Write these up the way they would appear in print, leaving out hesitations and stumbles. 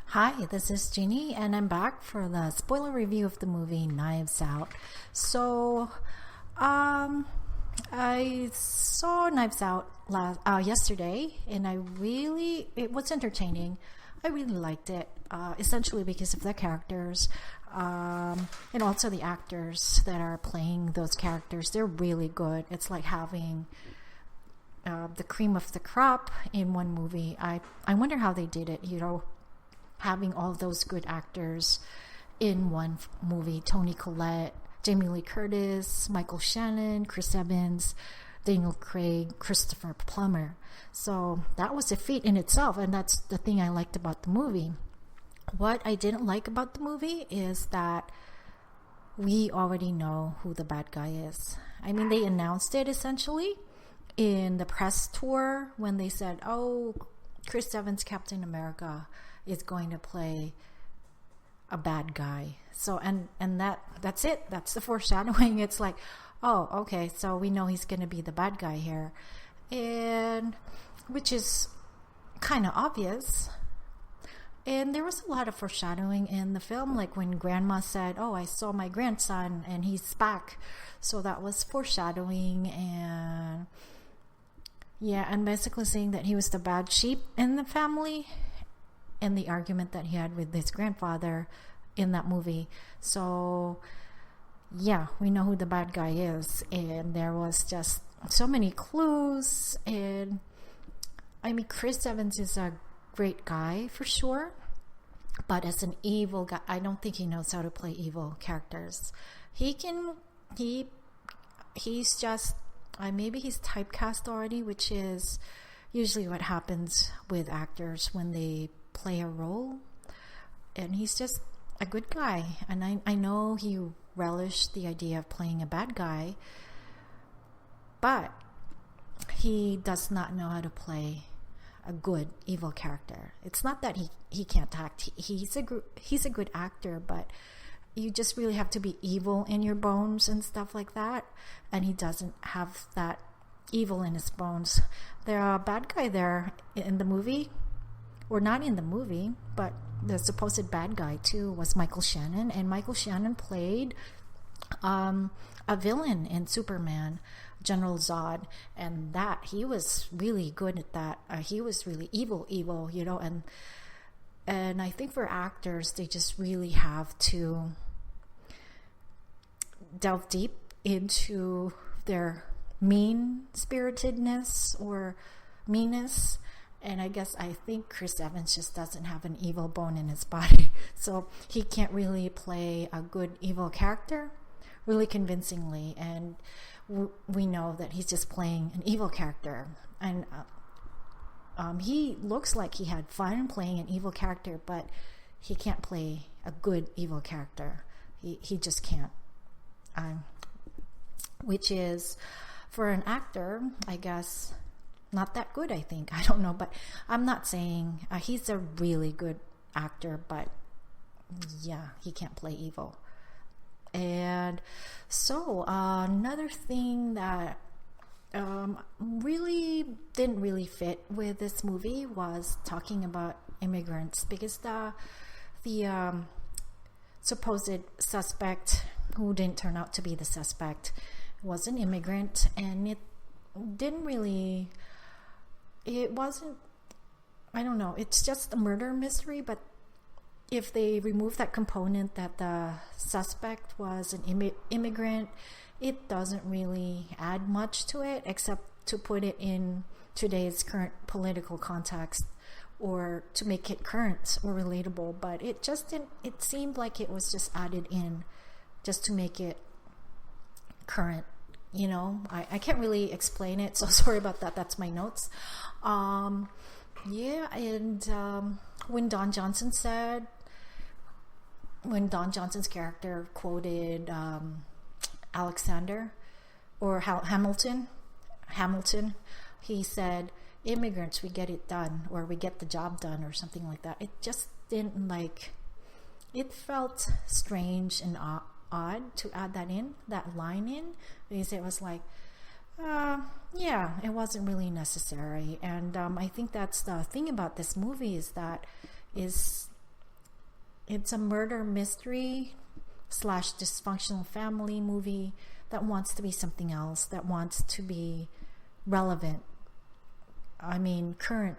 Hi, this is Jeannie, and I'm back for the spoiler review of the movie Knives Out. So, um, I saw Knives Out yesterday, and it was entertaining. I really liked it, essentially because of the characters, and also the actors that are playing those characters. They're really good. It's like having the cream of the crop in one movie. I wonder how they did it, having all those good actors in one movie. Toni Collette, Jamie Lee Curtis, Michael Shannon, Chris Evans, Daniel Craig, Christopher Plummer. So that was a feat in itself, and that's the thing I liked about the movie. What I didn't like about the movie is that we already know who the bad guy is. I mean, they announced it essentially in the press tour when they said, oh, Chris Evans, Captain America, is going to play a bad guy. So and that's it. That's the foreshadowing. It's like, oh, okay, so we know he's going to be the bad guy here, and which is kind of obvious. And there was a lot of foreshadowing in the film, like when Grandma said, "Oh, I saw my grandson, and he's back." So that was foreshadowing, and yeah, and basically saying that he was the bad sheep in the family, and the argument that he had with his grandfather in that movie. So yeah, we know who the bad guy is, and there was just so many clues. And I mean, Chris Evans is a great guy for sure, but as an evil guy, I don't think he knows how to play evil characters. He's just maybe he's typecast already, which is usually what happens with actors when they play a role. And he's just a good guy, and I know he relished the idea of playing a bad guy, but he does not know how to play a good evil character. It's not that he can't act. He's a good actor, but you just really have to be evil in your bones and stuff like that, and he doesn't have that evil in his bones. There's a bad guy there in the movie, or not in the movie, but the supposed bad guy too was Michael Shannon, and Michael Shannon played a villain in Superman, General Zod, and that he was really good at that. He was really evil, and I think for actors, they just really have to delve deep into their mean-spiritedness or meanness. And I think Chris Evans just doesn't have an evil bone in his body. So he can't really play a good evil character really convincingly. And we know that he's just playing an evil character. And he looks like he had fun playing an evil character, but he can't play a good evil character. He just can't. Which is, for an actor, I guess, not that good, I think. I don't know, but I'm not saying he's a really good actor, but yeah, he can't play evil. And so another thing that really didn't really fit with this movie was talking about immigrants, because the supposed suspect, who didn't turn out to be the suspect, was an immigrant, and it wasn't, I don't know, it's just a murder mystery, but if they remove that component that the suspect was an immigrant, it doesn't really add much to it, except to put it in today's current political context, or to make it current or relatable. But it just didn't, it seemed like it was just added in just to make it current. I can't really explain it, so sorry about that. That's my notes. Yeah, and when Don Johnson's character quoted Alexander or Hamilton, he said, "Immigrants, we get it done," or "we get the job done," or something like that. It just didn't it felt strange and odd to add that line in, because it was like, yeah, it wasn't really necessary. And I think that's the thing about this movie, is it's a murder mystery slash dysfunctional family movie that wants to be something else, that wants to be relevant. I mean, current.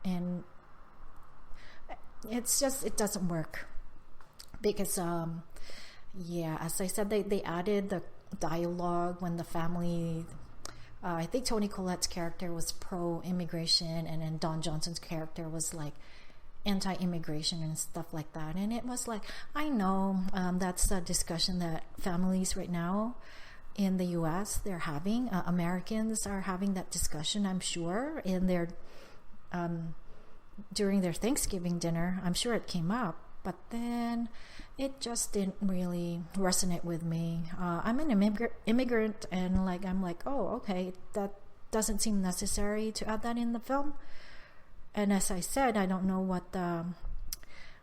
And it's just, it doesn't work. Because, as I said, they added the dialogue when the family... I think Toni Collette's character was pro-immigration, and then Don Johnson's character was like anti-immigration and stuff like that. And it was like, I know that's a discussion that families right now in the US they're having. Americans are having that discussion, I'm sure, in their during their Thanksgiving dinner. I'm sure it came up, but then it just didn't really resonate with me. I'm an immigrant, and like I'm like, oh, okay, that doesn't seem necessary to add that in the film. And as I said, I don't know what the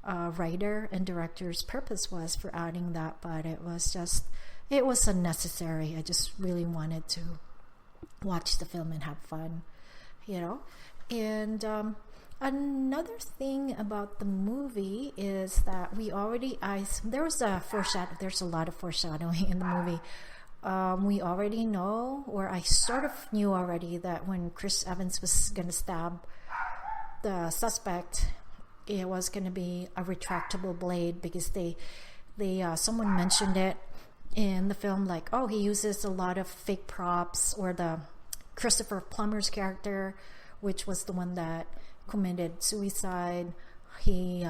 writer and director's purpose was for adding that, but it was unnecessary. I just really wanted to watch the film and have fun, you know. And another thing about the movie is that there's a lot of foreshadowing in the movie. We already know, or I sort of knew already, that when Chris Evans was going to stab the suspect, it was going to be a retractable blade, because someone mentioned it in the film, like, oh, he uses a lot of fake props, or the Christopher Plummer's character, which was the one that committed suicide, he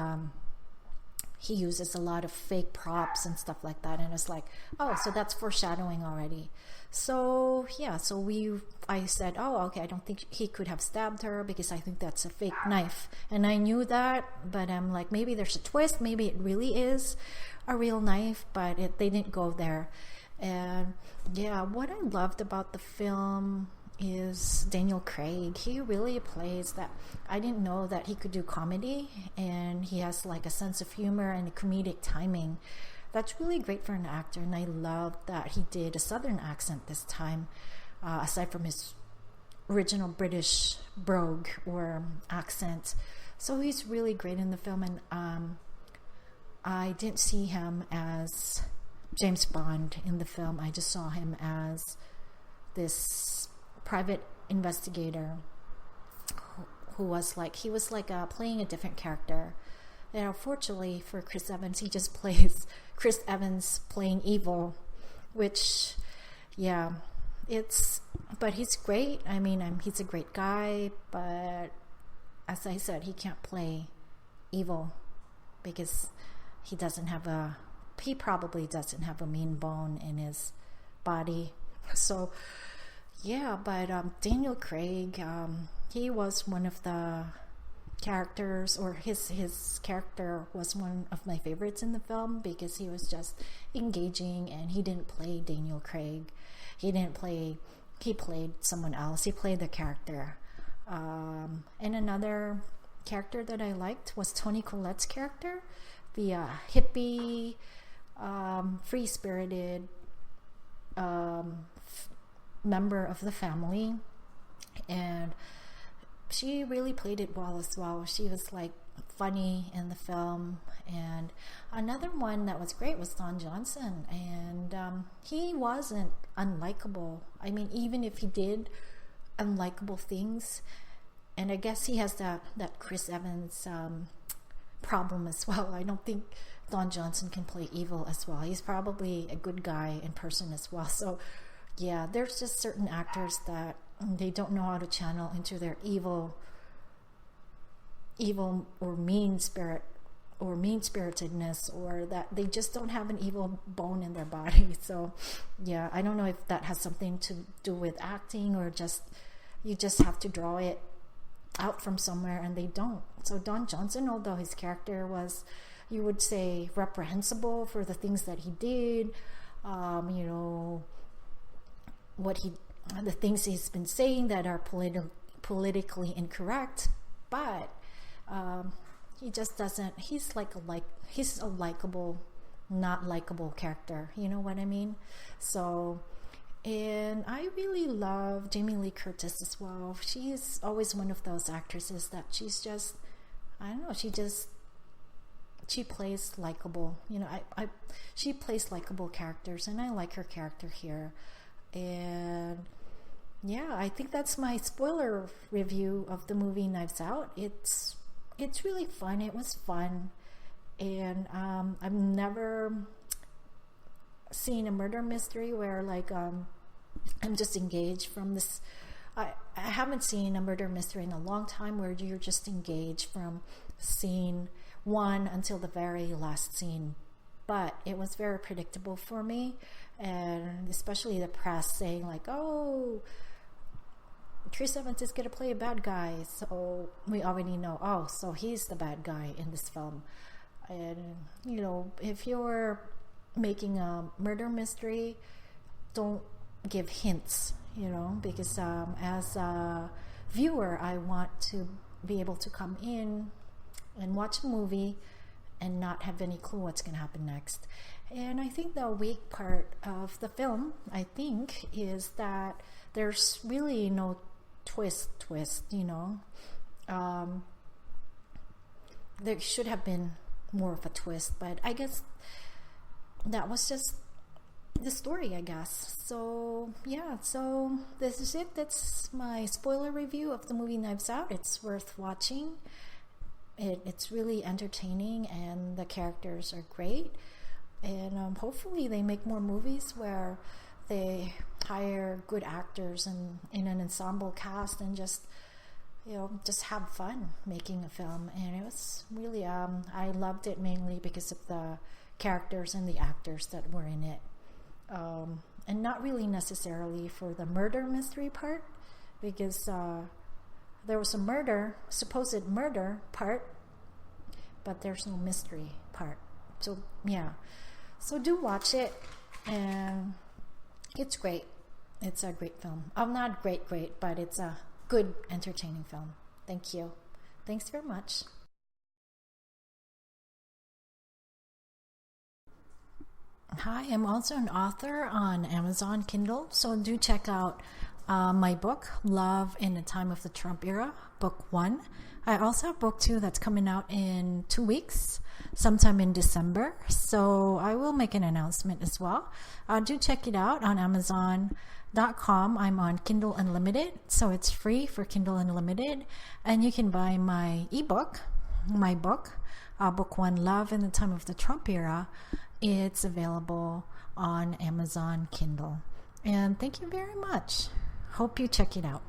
uses a lot of fake props and stuff like that. And it's like, oh, so that's foreshadowing already. So yeah, I said, oh, okay, I don't think he could have stabbed her, because I think that's a fake knife. And I knew that, but I'm like, maybe there's a twist, maybe it really is a real knife, but they didn't go there. And yeah, what I loved about the film is Daniel Craig. He really plays that. I didn't know that he could do comedy, and he has like a sense of humor and a comedic timing. That's really great for an actor, and I loved that he did a southern accent this time, aside from his original British brogue or accent. So he's really great in the film, and I didn't see him as James Bond in the film. I just saw him as this private investigator who was like, he was like playing a different character. And unfortunately for Chris Evans, he just plays Chris Evans playing evil, which, yeah, but he's great. I mean, he's a great guy, but as I said, he can't play evil because he probably doesn't have a mean bone in his body. So yeah, but Daniel Craig, he was one of the characters, or his character was one of my favorites in the film, because he was just engaging, and he didn't play Daniel Craig. He played someone else. He played the character. And another character that I liked was Toni Collette's character, the hippie, free-spirited member of the family, and she really played it well as well. She was like funny in the film. And another one that was great was Don Johnson, and he wasn't unlikable. I mean, even if he did unlikable things, and I guess he has that Chris Evans problem as well. I don't think Don Johnson can play evil as well. He's probably a good guy in person as well. So yeah, there's just certain actors that they don't know how to channel into their evil or mean spirit or mean-spiritedness, or that they just don't have an evil bone in their body. So yeah, I don't know if that has something to do with acting, or you just have to draw it out from somewhere, and they don't. So Don Johnson, although his character was, you would say, reprehensible for the things that he did, you know, the things he's been saying that are politically incorrect, but he just doesn't. He's a likable, not likable character. You know what I mean? So, and I really love Jamie Lee Curtis as well. She's always one of those actresses that she's just, I don't know, she just she plays likable. She plays likable characters, and I like her character here. And yeah, I think that's my spoiler review of the movie Knives Out. It's really fun. It was fun, and I've never seen a murder mystery where like I'm just engaged from this. I haven't seen a murder mystery in a long time where you're just engaged from scene one until the very last scene. But it was very predictable for me, and especially the press saying like, "Oh, Chris Evans is going to play a bad guy," so we already know, oh, so he's the bad guy in this film. And if you're making a murder mystery, don't give hints, because as a viewer, I want to be able to come in and watch a movie and not have any clue what's going to happen next. And I think the weak part of the film, is that there's really no twist. There should have been more of a twist, but I guess that was just the story, I guess. So yeah, so this is it. That's my spoiler review of the movie Knives Out. It's worth watching. It's really entertaining, and the characters are great. And hopefully they make more movies where they hire good actors and in an ensemble cast and just have fun making a film. And it was really I loved it mainly because of the characters and the actors that were in it, and not really necessarily for the murder mystery part, because there was a supposed murder part, but there's no mystery part. So yeah, so do watch it, and it's great. It's a great film. Not great, but it's a good, entertaining film. Thank you. Thanks very much. Hi, I'm also an author on Amazon Kindle, so do check out my book, Love in the Time of the Trump Era, Book 1. I also have Book 2 that's coming out in 2 weeks, sometime in December, so I will make an announcement as well. Do check it out on Amazon.com. I'm on Kindle Unlimited, so it's free for Kindle Unlimited, and you can buy my ebook, my book, Book 1, Love in the Time of the Trump Era. It's available on Amazon Kindle. And thank you very much. Hope you check it out.